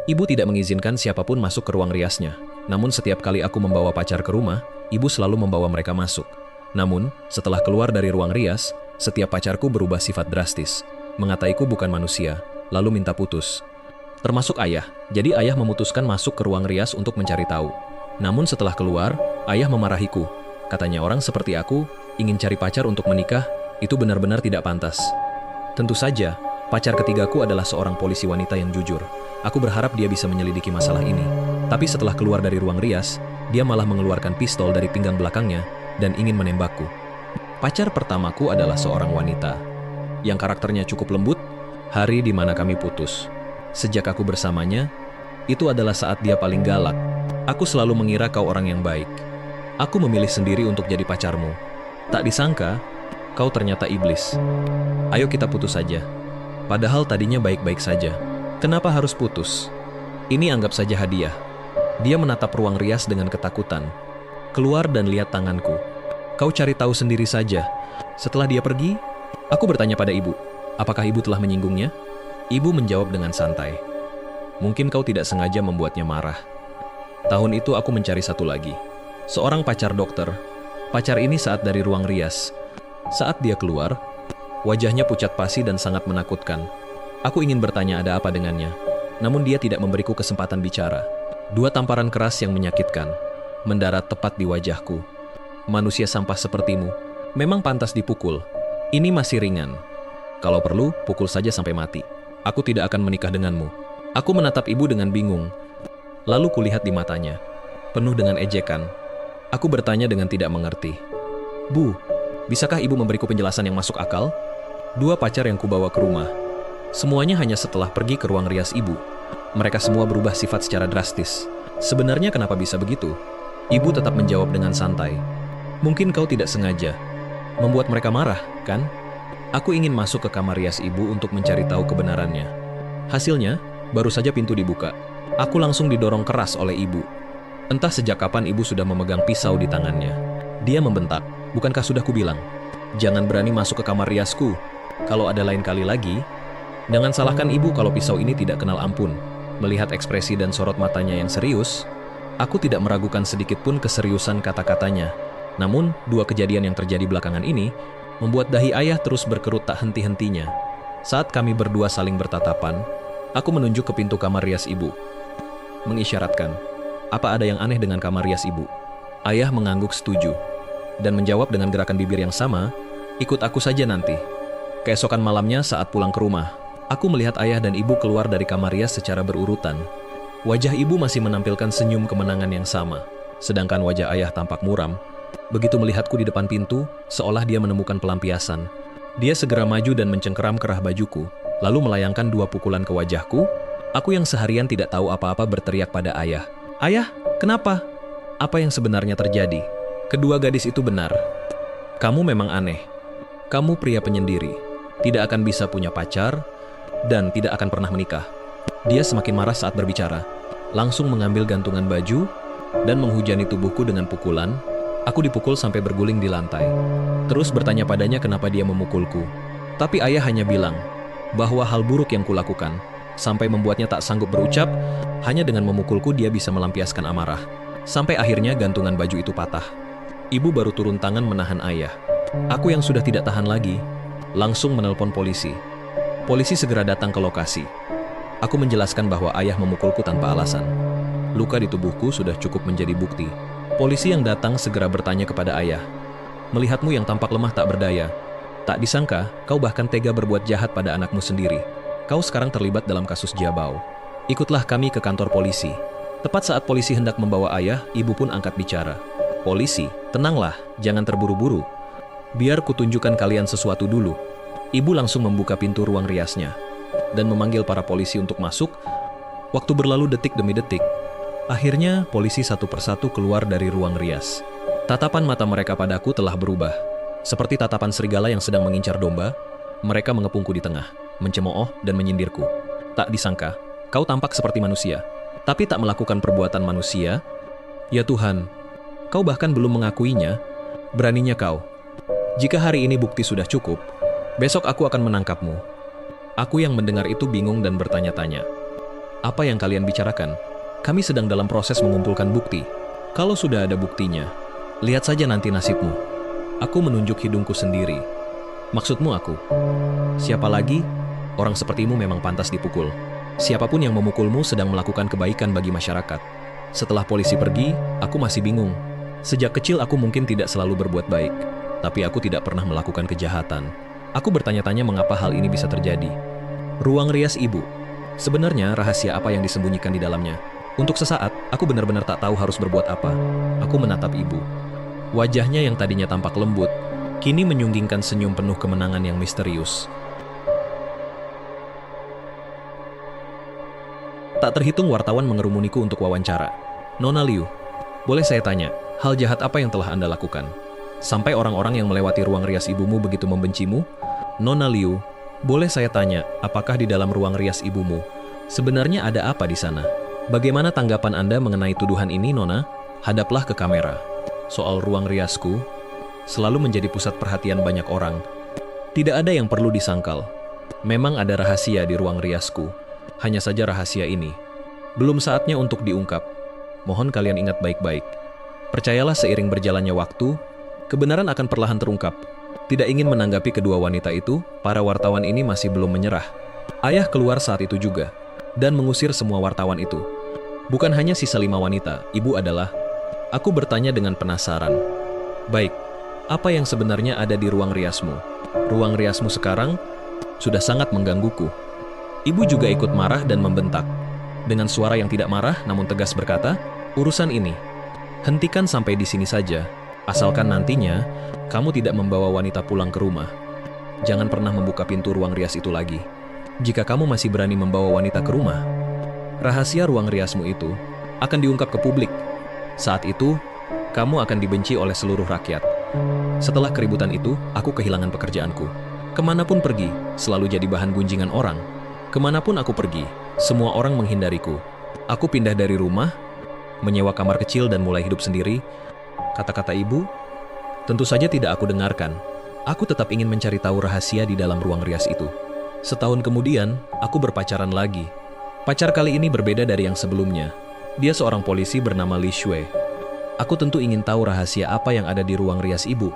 Ibu tidak mengizinkan siapapun masuk ke ruang riasnya. Namun setiap kali aku membawa pacar ke rumah, ibu selalu membawa mereka masuk. Namun, setelah keluar dari ruang rias, setiap pacarku berubah sifat drastis. Mengataiku bukan manusia, lalu minta putus. Termasuk ayah, jadi ayah memutuskan masuk ke ruang rias untuk mencari tahu. Namun setelah keluar, ayah memarahiku. Katanya orang seperti aku, ingin cari pacar untuk menikah, itu benar-benar tidak pantas. Tentu saja, pacar ketigaku adalah seorang polisi wanita yang jujur. Aku berharap dia bisa menyelidiki masalah ini. Tapi setelah keluar dari ruang rias, dia malah mengeluarkan pistol dari pinggang belakangnya dan ingin menembakku. Pacar pertamaku adalah seorang wanita yang karakternya cukup lembut. Hari di mana kami putus. Sejak aku bersamanya, itu adalah saat dia paling galak. Aku selalu mengira kau orang yang baik. Aku memilih sendiri untuk jadi pacarmu. Tak disangka, kau ternyata iblis. Ayo kita putus saja. Padahal tadinya baik-baik saja. Kenapa harus putus? Ini anggap saja hadiah. Dia menatap ruang rias dengan ketakutan. Keluar dan lihat tanganku. Kau cari tahu sendiri saja. Setelah dia pergi, aku bertanya pada ibu, apakah ibu telah menyinggungnya? Ibu menjawab dengan santai. Mungkin kau tidak sengaja membuatnya marah. Tahun itu aku mencari satu lagi. Seorang pacar dokter. Pacar ini saat dari ruang rias. Saat dia keluar, wajahnya pucat pasi dan sangat menakutkan. Aku ingin bertanya ada apa dengannya. Namun dia tidak memberiku kesempatan bicara. Dua tamparan keras yang menyakitkan mendarat tepat di wajahku. Manusia sampah sepertimu memang pantas dipukul. Ini masih ringan. Kalau perlu, pukul saja sampai mati. Aku tidak akan menikah denganmu. Aku menatap ibu dengan bingung. Lalu kulihat di matanya, penuh dengan ejekan. Aku bertanya dengan tidak mengerti. Bu, bisakah ibu memberiku penjelasan yang masuk akal? Dua pacar yang kubawa ke rumah. Semuanya hanya setelah pergi ke ruang rias ibu. Mereka semua berubah sifat secara drastis. Sebenarnya kenapa bisa begitu? Ibu tetap menjawab dengan santai. Mungkin kau tidak sengaja membuat mereka marah, kan? Aku ingin masuk ke kamar rias ibu untuk mencari tahu kebenarannya. Hasilnya, baru saja pintu dibuka. Aku langsung didorong keras oleh ibu. Entah sejak kapan ibu sudah memegang pisau di tangannya. Dia membentak, bukankah sudah kubilang? Jangan berani masuk ke kamar riasku. Kalau ada lain kali lagi, jangan salahkan ibu kalau pisau ini tidak kenal ampun. Melihat ekspresi dan sorot matanya yang serius, aku tidak meragukan sedikit pun keseriusan kata-katanya. Namun, dua kejadian yang terjadi belakangan ini membuat dahi ayah terus berkerut tak henti-hentinya. Saat kami berdua saling bertatapan, aku menunjuk ke pintu kamar rias ibu. Mengisyaratkan, apa ada yang aneh dengan kamar rias ibu? Ayah mengangguk setuju, dan menjawab dengan gerakan bibir yang sama, ikut aku saja nanti. Keesokan malamnya saat pulang ke rumah, aku melihat ayah dan ibu keluar dari kamar rias secara berurutan. Wajah ibu masih menampilkan senyum kemenangan yang sama, sedangkan wajah ayah tampak muram. Begitu melihatku di depan pintu, seolah dia menemukan pelampiasan. Dia segera maju dan mencengkeram kerah bajuku, lalu melayangkan dua pukulan ke wajahku. Aku yang seharian tidak tahu apa-apa berteriak pada ayah. Ayah, kenapa? Apa yang sebenarnya terjadi? Kedua gadis itu benar. Kamu memang aneh. Kamu pria penyendiri, tidak akan bisa punya pacar, dan tidak akan pernah menikah. Dia semakin marah saat berbicara, langsung mengambil gantungan baju, dan menghujani tubuhku dengan pukulan. Aku dipukul sampai berguling di lantai. Terus bertanya padanya kenapa dia memukulku. Tapi ayah hanya bilang bahwa hal buruk yang kulakukan, sampai membuatnya tak sanggup berucap, hanya dengan memukulku dia bisa melampiaskan amarah. Sampai akhirnya gantungan baju itu patah. Ibu baru turun tangan menahan ayah. Aku yang sudah tidak tahan lagi, langsung menelpon polisi. Polisi segera datang ke lokasi. Aku menjelaskan bahwa ayah memukulku tanpa alasan. Luka di tubuhku sudah cukup menjadi bukti. Polisi yang datang segera bertanya kepada ayah. Melihatmu yang tampak lemah tak berdaya. Tak disangka, kau bahkan tega berbuat jahat pada anakmu sendiri. Kau sekarang terlibat dalam kasus Jabau. Ikutlah kami ke kantor polisi. Tepat saat polisi hendak membawa ayah, ibu pun angkat bicara. Polisi, tenanglah, jangan terburu-buru. Biar kutunjukkan kalian sesuatu dulu. Ibu langsung membuka pintu ruang riasnya dan memanggil para polisi untuk masuk. Waktu berlalu detik demi detik. Akhirnya, polisi satu persatu keluar dari ruang rias. Tatapan mata mereka padaku telah berubah. Seperti tatapan serigala yang sedang mengincar domba, mereka mengepungku di tengah, mencemooh dan menyindirku. Tak disangka, kau tampak seperti manusia, tapi tak melakukan perbuatan manusia. Ya Tuhan, kau bahkan belum mengakuinya. Beraninya kau. Jika hari ini bukti sudah cukup, besok aku akan menangkapmu. Aku yang mendengar itu bingung dan bertanya-tanya. Apa yang kalian bicarakan? Kami sedang dalam proses mengumpulkan bukti. Kalau sudah ada buktinya, lihat saja nanti nasibmu. Aku menunjuk hidungku sendiri. Maksudmu aku? Siapa lagi? Orang sepertimu memang pantas dipukul. Siapapun yang memukulmu sedang melakukan kebaikan bagi masyarakat. Setelah polisi pergi, aku masih bingung. Sejak kecil aku mungkin tidak selalu berbuat baik, tapi aku tidak pernah melakukan kejahatan. Aku bertanya-tanya mengapa hal ini bisa terjadi. Ruang rias ibu. Sebenarnya rahasia apa yang disembunyikan di dalamnya? Untuk sesaat, aku benar-benar tak tahu harus berbuat apa. Aku menatap ibu. Wajahnya yang tadinya tampak lembut, kini menyunggingkan senyum penuh kemenangan yang misterius. Tak terhitung wartawan mengerumuniku untuk wawancara. Nona Liu, boleh saya tanya, hal jahat apa yang telah Anda lakukan? Sampai orang-orang yang melewati ruang rias ibumu begitu membencimu? Nona Liu, boleh saya tanya, apakah di dalam ruang rias ibumu sebenarnya ada apa di sana? Bagaimana tanggapan Anda mengenai tuduhan ini, Nona? Hadaplah ke kamera. Soal ruang riasku selalu menjadi pusat perhatian banyak orang. Tidak ada yang perlu disangkal. Memang ada rahasia di ruang riasku. Hanya saja rahasia ini belum saatnya untuk diungkap. Mohon kalian ingat baik-baik. Percayalah, seiring berjalannya waktu, kebenaran akan perlahan terungkap. Tidak ingin menanggapi kedua wanita itu, para wartawan ini masih belum menyerah. Ayah keluar saat itu juga dan mengusir semua wartawan itu. Bukan hanya sisa 5 wanita, ibu adalah. Aku bertanya dengan penasaran. Baik, apa yang sebenarnya ada di ruang riasmu? Ruang riasmu sekarang sudah sangat menggangguku. Ibu juga ikut marah dan membentak. Dengan suara yang tidak marah namun tegas berkata, urusan ini, hentikan sampai di sini saja. Asalkan nantinya, kamu tidak membawa wanita pulang ke rumah. Jangan pernah membuka pintu ruang rias itu lagi. Jika kamu masih berani membawa wanita ke rumah, rahasia ruang riasmu itu akan diungkap ke publik. Saat itu, kamu akan dibenci oleh seluruh rakyat. Setelah keributan itu, aku kehilangan pekerjaanku. Kemanapun pergi, selalu jadi bahan gunjingan orang. Kemanapun aku pergi, semua orang menghindariku. Aku pindah dari rumah, menyewa kamar kecil dan mulai hidup sendiri. Kata-kata ibu, tentu saja tidak aku dengarkan. Aku tetap ingin mencari tahu rahasia di dalam ruang rias itu. Setahun kemudian, aku berpacaran lagi. Pacar kali ini berbeda dari yang sebelumnya. Dia seorang polisi bernama Li Shui. Aku tentu ingin tahu rahasia apa yang ada di ruang rias ibu.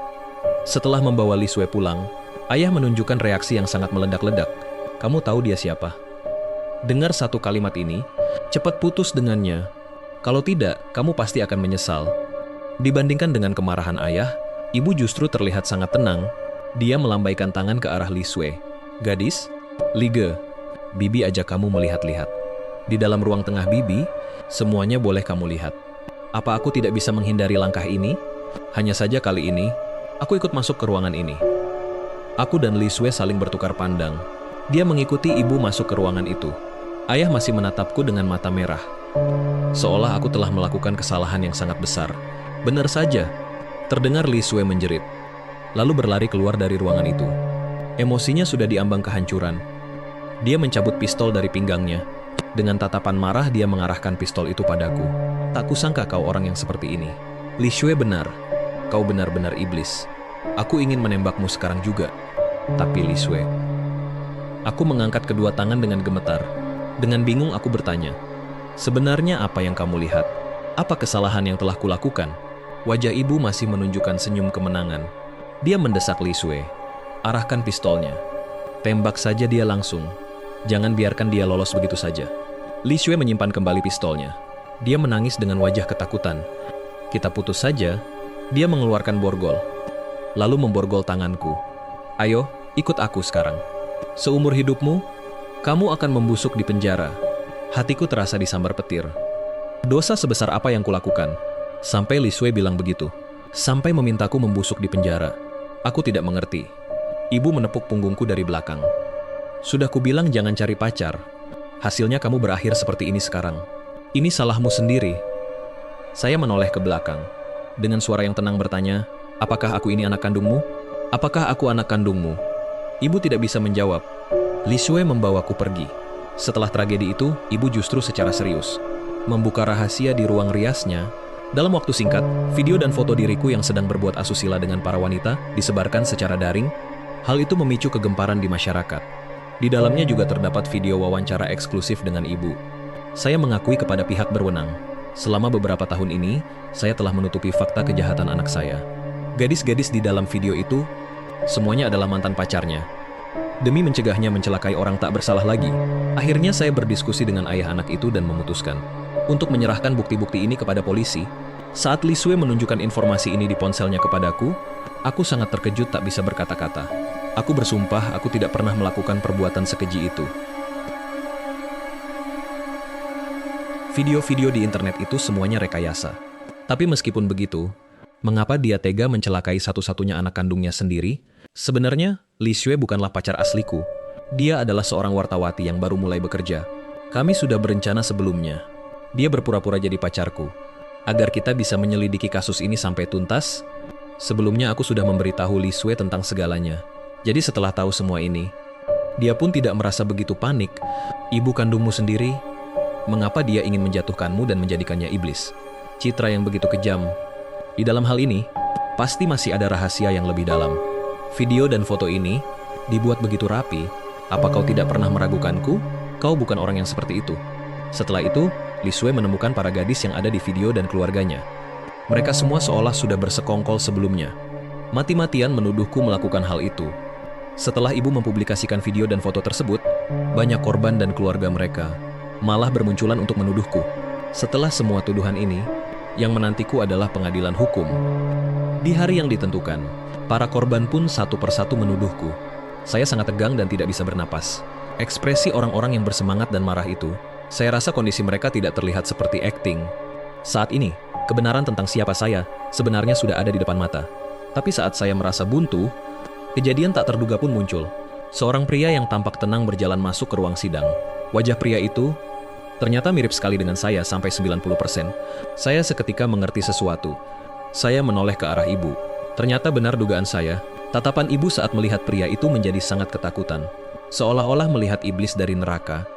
Setelah membawa Li Shui pulang, ayah menunjukkan reaksi yang sangat meledak-ledak. Kamu tahu dia siapa? Dengar satu kalimat ini, cepat putus dengannya. Kalau tidak, kamu pasti akan menyesal. Dibandingkan dengan kemarahan ayah, ibu justru terlihat sangat tenang. Dia melambaikan tangan ke arah Li Shui. Gadis, Li Ge, Bibi ajak kamu melihat-lihat. Di dalam ruang tengah Bibi, semuanya boleh kamu lihat. Apa aku tidak bisa menghindari langkah ini? Hanya saja kali ini, aku ikut masuk ke ruangan ini. Aku dan Li Shui saling bertukar pandang. Dia mengikuti ibu masuk ke ruangan itu. Ayah masih menatapku dengan mata merah. Seolah aku telah melakukan kesalahan yang sangat besar. Benar saja, terdengar Li Shui menjerit. Lalu berlari keluar dari ruangan itu. Emosinya sudah diambang kehancuran. Dia mencabut pistol dari pinggangnya. Dengan tatapan marah dia mengarahkan pistol itu padaku. Tak kusangka kau orang yang seperti ini. Li Shui benar. Kau benar-benar iblis. Aku ingin menembakmu sekarang juga. Tapi Li Shui. Aku mengangkat kedua tangan dengan gemetar. Dengan bingung aku bertanya, sebenarnya apa yang kamu lihat? Apa kesalahan yang telah kulakukan? Wajah ibu masih menunjukkan senyum kemenangan. Dia mendesak Li Shui. Arahkan pistolnya. Tembak saja dia langsung. Jangan biarkan dia lolos begitu saja. Li Shui menyimpan kembali pistolnya. Dia menangis dengan wajah ketakutan. Kita putus saja. Dia mengeluarkan borgol. Lalu memborgol tanganku. Ayo, ikut aku sekarang. Seumur hidupmu, kamu akan membusuk di penjara. Hatiku terasa disambar petir. Dosa sebesar apa yang kulakukan? Sampai Li Shui bilang begitu. Sampai memintaku membusuk di penjara. Aku tidak mengerti. Ibu menepuk punggungku dari belakang. Sudah kubilang jangan cari pacar. Hasilnya kamu berakhir seperti ini sekarang. Ini salahmu sendiri. Saya menoleh ke belakang. Dengan suara yang tenang bertanya, apakah aku ini anak kandungmu? Apakah aku anak kandungmu? Ibu tidak bisa menjawab. Li Shui membawaku pergi. Setelah tragedi itu, ibu justru secara serius membuka rahasia di ruang riasnya. Dalam waktu singkat, video dan foto diriku yang sedang berbuat asusila dengan para wanita disebarkan secara daring. Hal itu memicu kegemparan di masyarakat. Di dalamnya juga terdapat video wawancara eksklusif dengan ibu. Saya mengakui kepada pihak berwenang. Selama beberapa tahun ini, saya telah menutupi fakta kejahatan anak saya. Gadis-gadis di dalam video itu, semuanya adalah mantan pacarnya. Demi mencegahnya mencelakai orang tak bersalah lagi, akhirnya saya berdiskusi dengan ayah anak itu dan memutuskan untuk menyerahkan bukti-bukti ini kepada polisi. Saat Li Sue menunjukkan informasi ini di ponselnya kepadaku, aku sangat terkejut tak bisa berkata-kata. Aku bersumpah aku tidak pernah melakukan perbuatan sekeji itu. Video-video di internet itu semuanya rekayasa. Tapi meskipun begitu, mengapa dia tega mencelakai satu-satunya anak kandungnya sendiri? Sebenarnya, Li Sue bukanlah pacar asliku. Dia adalah seorang wartawati yang baru mulai bekerja. Kami sudah berencana sebelumnya. Dia berpura-pura jadi pacarku. Agar kita bisa menyelidiki kasus ini sampai tuntas, sebelumnya aku sudah memberitahu Li Sue tentang segalanya. Jadi setelah tahu semua ini, dia pun tidak merasa begitu panik. Ibu kandungmu sendiri, mengapa dia ingin menjatuhkanmu dan menjadikannya iblis? Citra yang begitu kejam. Di dalam hal ini, pasti masih ada rahasia yang lebih dalam. Video dan foto ini dibuat begitu rapi. Apa kau tidak pernah meragukanku? Kau bukan orang yang seperti itu. Setelah itu, Li Sue menemukan para gadis yang ada di video dan keluarganya. Mereka semua seolah sudah bersekongkol sebelumnya. Mati-matian menuduhku melakukan hal itu. Setelah ibu mempublikasikan video dan foto tersebut, banyak korban dan keluarga mereka malah bermunculan untuk menuduhku. Setelah semua tuduhan ini, yang menantiku adalah pengadilan hukum. Di hari yang ditentukan, para korban pun satu persatu menuduhku. Saya sangat tegang dan tidak bisa bernapas. Ekspresi orang-orang yang bersemangat dan marah itu, saya rasa kondisi mereka tidak terlihat seperti akting. Saat ini, kebenaran tentang siapa saya sebenarnya sudah ada di depan mata. Tapi saat saya merasa buntu, kejadian tak terduga pun muncul. Seorang pria yang tampak tenang berjalan masuk ke ruang sidang. Wajah pria itu ternyata mirip sekali dengan saya sampai 90%. Saya seketika mengerti sesuatu. Saya menoleh ke arah ibu. Ternyata benar dugaan saya. Tatapan ibu saat melihat pria itu menjadi sangat ketakutan. Seolah-olah melihat iblis dari neraka.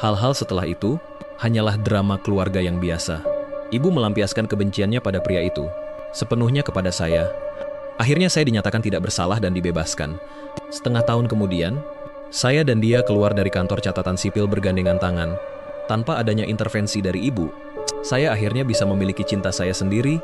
Hal-hal setelah itu hanyalah drama keluarga yang biasa. Ibu melampiaskan kebenciannya pada pria itu, sepenuhnya kepada saya. Akhirnya saya dinyatakan tidak bersalah dan dibebaskan. Setengah tahun kemudian, saya dan dia keluar dari kantor catatan sipil bergandengan tangan. Tanpa adanya intervensi dari ibu, saya akhirnya bisa memiliki cinta saya sendiri